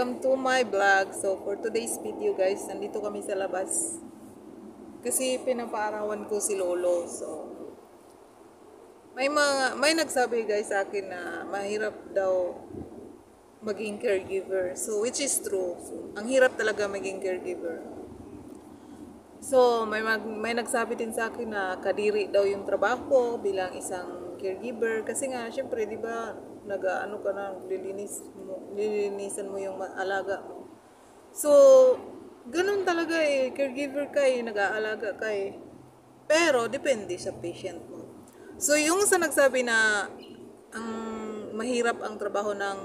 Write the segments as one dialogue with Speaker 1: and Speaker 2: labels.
Speaker 1: welcome to my vlog. So for today's video guys, nandito kami sa labas. Kasi pinapaarawan ko si Lolo. So may nagsabi guys sa akin na mahirap daw maging caregiver. So which is true. So, ang hirap talaga maging caregiver. So may nagsabi din sa akin na kadiri daw yung trabaho bilang isang caregiver kasi nga syempre 'di ba nag-ano ka na lilinisan mo yung alaga mo. So ganun talaga caregiver ka nag-aalaga ka Pero depende sa patient mo. So yung sa nagsabi na ang mahirap ang trabaho ng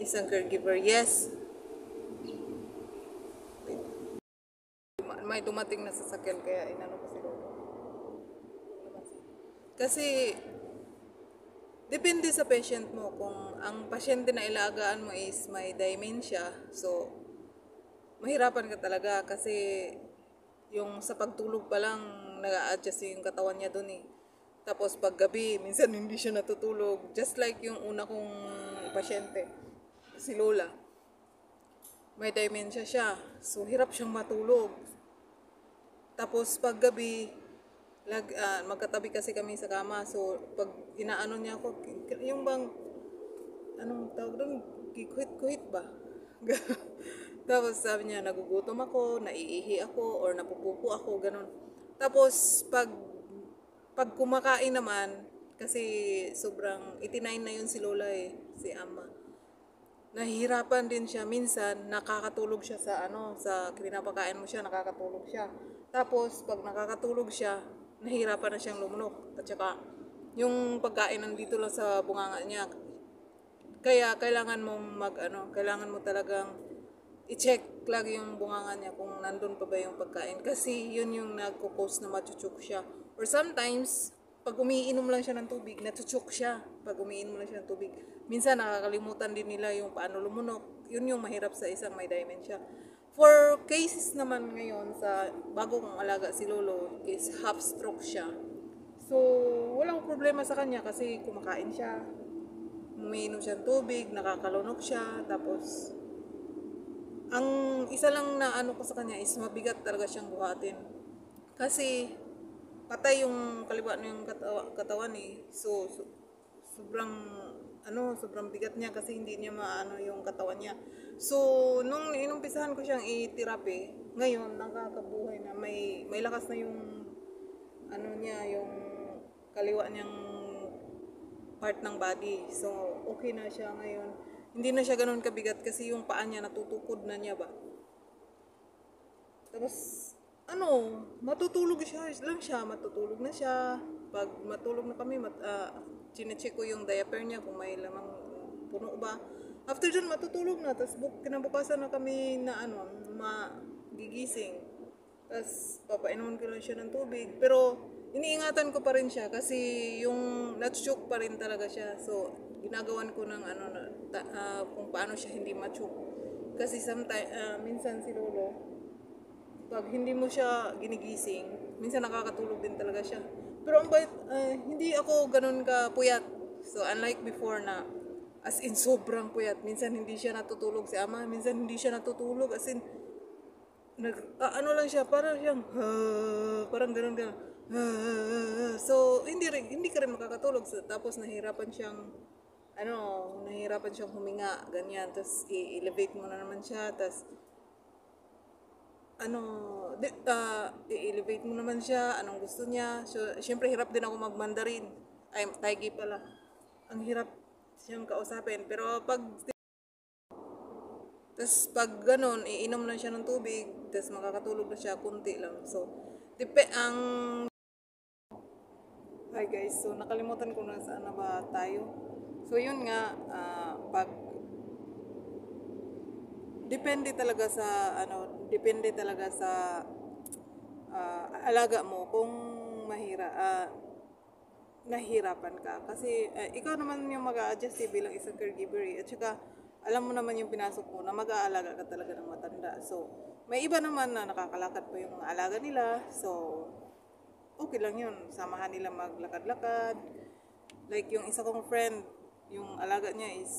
Speaker 1: isang caregiver, yes. May dumating na sasakyan kaya inano ko si Lolo. Kasi depende sa patient mo. Kung ang pasyente na ilagaan mo is may dementia, so mahirapan ka talaga kasi yung sa pagtulog pa lang nag-a-adjust yung katawan niya dun Tapos pag gabi, minsan hindi siya natutulog. Just like yung una kong pasyente, si Lola. May dementia siya, so hirap siyang matulog. Tapos pag gabi, magkatabi kasi kami sa kama, so pag inaano niya ako, yung bang anong tawag doon, kikuhit-kuhit ba? Tapos sabi niya, nagugutom ako, naiihi ako, or napupupo ako, ganun. Tapos pag kumakain naman, kasi sobrang 89 na yun si Lola si Ama. Nahihirapan din siya minsan, nakakatulog siya sa pinapakain mo siya, nakakatulog siya. Tapos pag nakakatulog siya, nahihirapan na siyang lumunok. At saka yung pagkain nandito lang sa bunganga niya. Kaya kailangan mong kailangan mo talagang i-check lagi yung bunganga niya kung nandun pa ba yung pagkain. Kasi yun yung nagko-cause na machuchok siya. Or sometimes, pag umiinom lang siya ng tubig, natuchok siya. Pag umiinom lang siya ng tubig. Minsan nakakalimutan din nila yung paano lumunok. Yun yung mahirap sa isang may dementia. For cases naman ngayon sa bago kong alaga si Lolo, is half stroke siya. So, walang problema sa kanya kasi kumakain siya. Umiinom siya ng tubig, nakakalunok siya. Tapos, ang isa lang na ko sa kanya is mabigat talaga siyang buhatin. Kasi, patay yung kaliwa ng katawan So, sobrang bigat niya kasi hindi niya maano yung katawan niya. So, nung inumpisahan ko siyang i-therapy, ngayon nakakabuhay na may lakas na yung yung kaliwa niyang part ng body. So, okay na siya ngayon. Hindi na siya ganoon kabigat kasi yung paa niya natutukod na niya ba. Tapos matutulog matutulog na siya. Pag matulog na kami, chinecheck ko yung diaper niya kung may lamang puno ba. After dyan, matutulog na. Tapos kinabukasan na kami na magigising. Tapos papainuman ko lang siya ng tubig. Pero iniingatan ko pa rin siya kasi yung natsuk pa rin talaga siya. So ginagawan ko ng kung paano siya hindi matsuk. Kasi minsan si Lolo, pag hindi mo siya ginigising, minsan nakakatulog din talaga siya. Pero hindi ako ganun ka puyat. So unlike before na as in sobrang puyat. Minsan hindi siya natutulog si Ama, minsan hindi siya natutulog as in lang siya, parang siyang parang ganun. So hindi ka rin makakatulog. So, tapos nahirapan siyang huminga, ganyan. Tapos i-elevate mo na naman siya, tapos i-elevate mo naman siya, anong gusto niya. So, syempre hirap din ako mag-Mandarin. Ay, Taigi pala. Ang hirap siyang kausapin. Pero pag ganun, iinom lang siya ng tubig, tapos makakatulog na siya, kunti lang. So, Hi guys, so nakalimutan ko na saan na ba tayo. So, yun nga, depende talaga sa alaga mo kung nahihirapan ka kasi ikaw naman yung mag-a-adjust bilang isang caregiver at saka alam mo naman yung pinasok mo na mag-aalaga ka talaga ng matanda. So may iba naman na nakakalakad pa yung mga alaga nila, so okay lang yun, samahan nila maglakad-lakad. Like yung isa kong friend, yung alaga niya is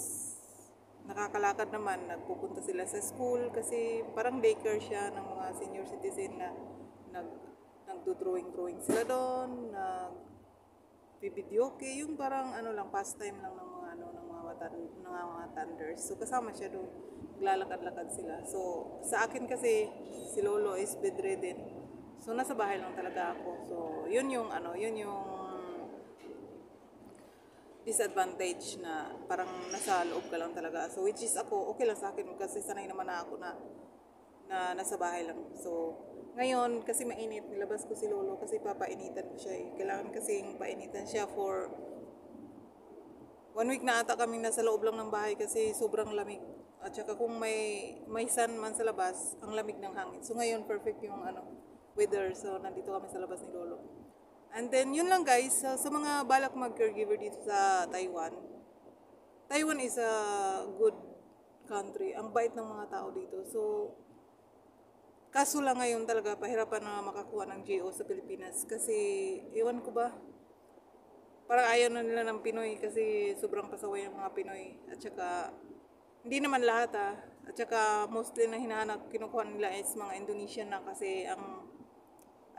Speaker 1: nakakalakad naman, nagpupunta sila sa school kasi parang daycare siya ng mga senior citizen na nagdo-drawing sila doon, video okay, yung parang ano lang, pastime lang ng mga mga thunders. So kasama siya doon, naglalakad-lakad sila. So sa akin kasi si Lolo is bedridden. So nasa bahay lang talaga ako. So yun yung disadvantage na parang nasa loob ka lang talaga. So which is ako, okay lang sa akin kasi sanay naman na ako na nasa bahay lang. So ngayon kasi mainit, nilabas ko si Lolo kasi papainitan ko siya eh. Kailangan kasing painitan siya for 1 week na ata kaming nasa loob lang ng bahay kasi sobrang lamig. At saka kung may sun man sa labas, ang lamig ng hangin. So ngayon perfect yung weather. So nandito kami sa labas ni Lolo. And then, yun lang guys, sa mga balak mag-caregiver dito sa Taiwan. Taiwan is a good country. Ang bait ng mga tao dito. So, kaso lang ngayon talaga, pahirapan na makakuha ng GO sa Pilipinas. Kasi, iwan ko ba, parang ayaw na nila ng Pinoy kasi sobrang pasaway ng mga Pinoy. At saka, hindi naman lahat At saka, mostly na hinahanap, kinukuha nila is mga Indonesian na kasi ang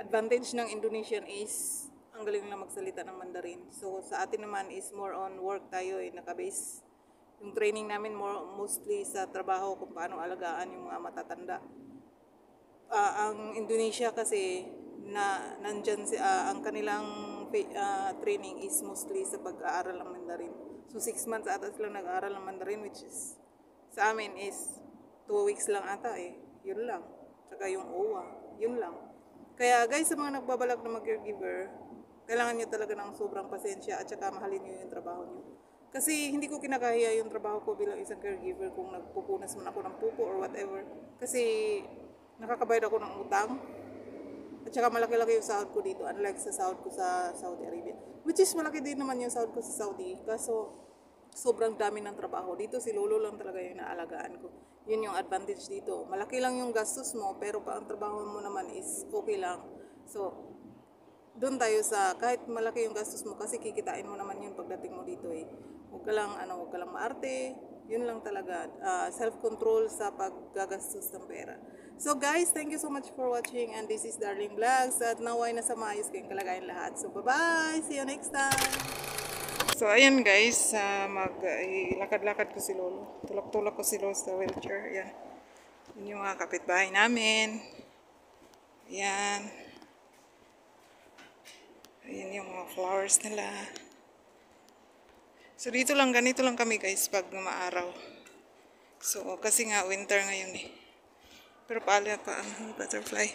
Speaker 1: advantage ng Indonesian is ang galing na magsalita ng Mandarin. So sa atin naman is more on work tayo nakabase. Yung training namin mostly sa trabaho kung paano alagaan yung mga matatanda. Ang Indonesia kasi nandyan ang kanilang training is mostly sa pag-aaral ng Mandarin. So 6 months ata sila nag-aaral ng Mandarin, which is sa amin is 2 weeks lang ata Yun lang. Saka yung OWA, yun lang. Kaya guys, sa mga nagbabalak na mag-caregiver, kailangan nyo talaga ng sobrang pasensya at saka mahalin nyo yung trabaho nyo. Kasi hindi ko kinakahiya yung trabaho ko bilang isang caregiver kung nagpupunas man ako ng pupo or whatever. Kasi nakakabayad ako ng utang. At saka malaki-laki yung sahod ko dito, unlike sa sahod ko sa Saudi Arabia. Which is malaki din naman yung sahod ko sa Saudi. Kaso sobrang dami ng trabaho. Dito si Lolo lang talaga yung naalagaan ko. Yun yung advantage dito. Malaki lang yung gastos mo, pero pa ang trabaho mo naman is okay lang. So, doon tayo sa kahit malaki yung gastos mo kasi kikitain mo naman yun pagdating mo dito Huwag ka lang maarte. Yun lang talaga. Self-control sa paggagastos ng pera. So guys, thank you so much for watching and this is Darling Vlogs at naway nasa maayos kayong kalagayan lahat. So bye-bye! See you next time! So, ayan guys, lakad-lakad ko si Lolo. Tulak-tulak ko si Lolo sa wheelchair. Ayan. Yun yung mga kapitbahay namin. Ayan. Ayan yung mga flowers nila. So, ganito lang kami guys pag maaraw. So, kasi nga winter ngayon Pero pala pa ang butterfly.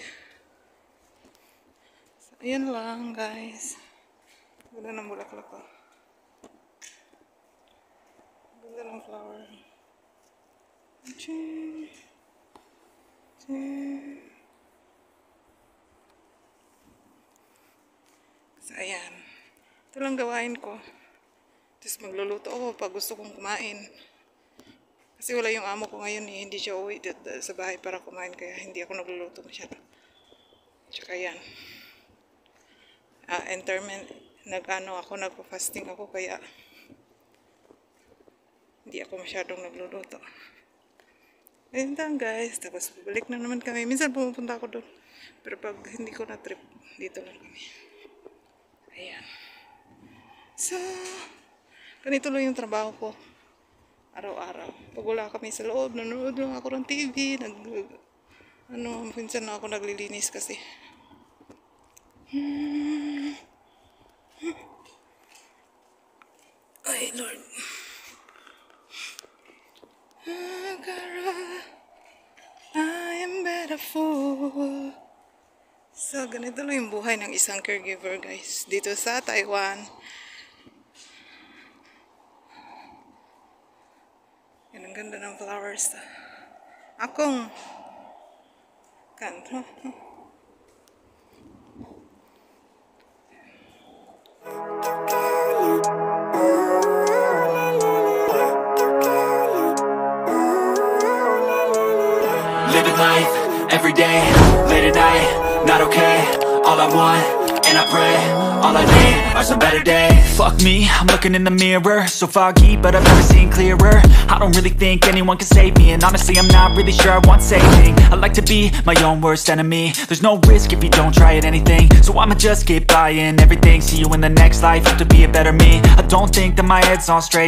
Speaker 1: So, ayan lang guys. Wala ng bulaklak ko. Ganda ng flower. So, ayan. Ito lang gawain ko. Tapos magluluto ako pag gusto kong kumain. Kasi wala yung amo ko ngayon Hindi siya uwi sa bahay para kumain. Kaya hindi ako nagluluto masyado. Tsaka yan. Nagpa-fasting ako kaya hindi ako masyadong nagluluto. Ayun lang guys. Tapos balik na naman kami. Minsan pumupunta ako doon. Pero pag hindi ko na trip, dito lang kami. Ayan. So, ganito lang yung trabaho ko. Araw-araw. Pag wala kami sa loob, nanonood lang ako ng TV. Minsan na ako naglilinis kasi. Ay, Lord. I am better fool. So, ganito lang yung buhay ng isang caregiver, guys. Dito sa Taiwan. Yan, ang ganda ng flowers. Akong kanto.
Speaker 2: Living life, every day, late at night, not okay. All I want, and I pray All I need are some better days. Fuck me, I'm looking in the mirror, so foggy, but I've never seen clearer. I don't really think anyone can save me, and honestly I'm not really sure I want saving. I like to be my own worst enemy. There's no risk if you don't try at anything, so I'ma just keep buying everything. See you in the next life, have to be a better me. I don't think that my head's on straight.